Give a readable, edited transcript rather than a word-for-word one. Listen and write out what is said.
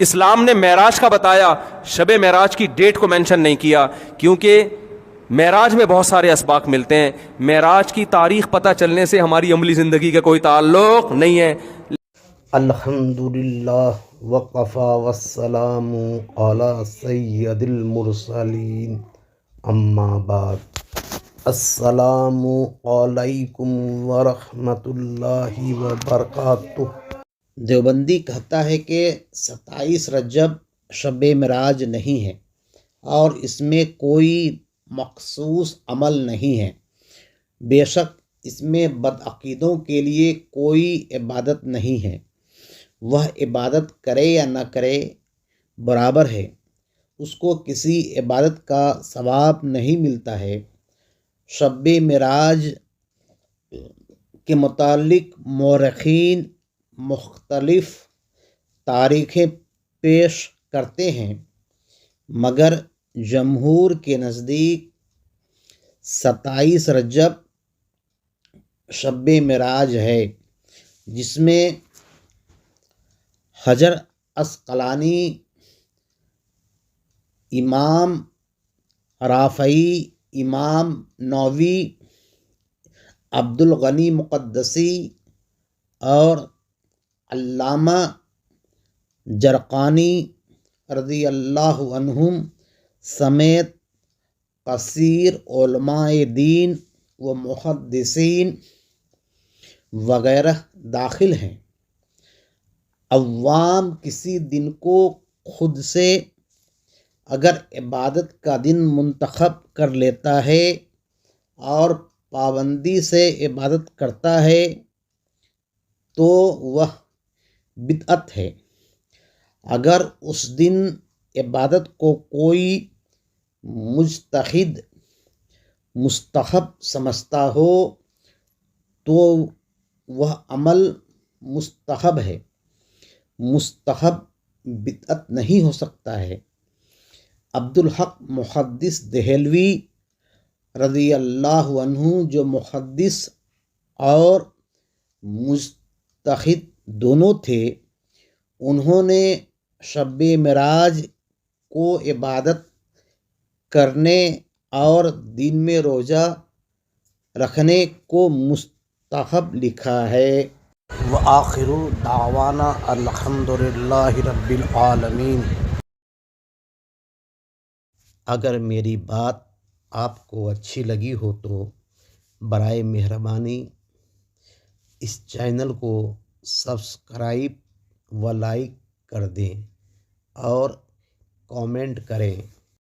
اسلام نے معراج کا بتایا، شب معراج کی ڈیٹ کو مینشن نہیں کیا، کیونکہ معراج میں بہت سارے اسباق ملتے ہیں، معراج کی تاریخ پتہ چلنے سے ہماری عملی زندگی کا کوئی تعلق نہیں ہے۔ الحمدللہ وقفا والسلام علی سید المرسلین، اما بعد، السلام علیکم ورحمۃ اللہ وبرکاتہ۔ دیوبندی کہتا ہے کہ 27 رجب شب معراج نہیں ہے اور اس میں کوئی مخصوص عمل نہیں ہے۔ بے شک اس میں بدعقیدوں کے لیے کوئی عبادت نہیں ہے، وہ عبادت کرے یا نہ کرے برابر ہے، اس کو کسی عبادت کا ثواب نہیں ملتا ہے۔ شب معراج کے متعلق مورخین مختلف تاریخیں پیش کرتے ہیں، مگر جمہور کے نزدیک 27 رجب شب معراج ہے، جس میں حجر عسقلانی، امام رافعی، امام نووی، عبد الغنی مقدسی اور علامہ جرقانی رضی اللہ عنہم سمیت کثیر علماء دین و محدثین وغیرہ داخل ہیں۔ عوام کسی دن کو خود سے اگر عبادت کا دن منتخب کر لیتا ہے اور پابندی سے عبادت کرتا ہے تو وہ بدعت ہے۔ اگر اس دن عبادت کو کوئی مجتہد مستحب سمجھتا ہو تو وہ عمل مستحب ہے، مستحب بدعت نہیں ہو سکتا ہے۔ عبدالحق محدث دہلوی رضی اللہ عنہ جو محدث اور مجتہد دونوں تھے، انہوں نے شب معراج کو عبادت کرنے اور دن میں روزہ رکھنے کو مستحب لکھا ہے۔ وآخر دعوانا الحمدللہ رب العالمین۔ اگر میری بات آپ کو اچھی لگی ہو تو برائے مہربانی اس چینل کو سبسکرائب و لائک کر دیں اور کامنٹ کریں۔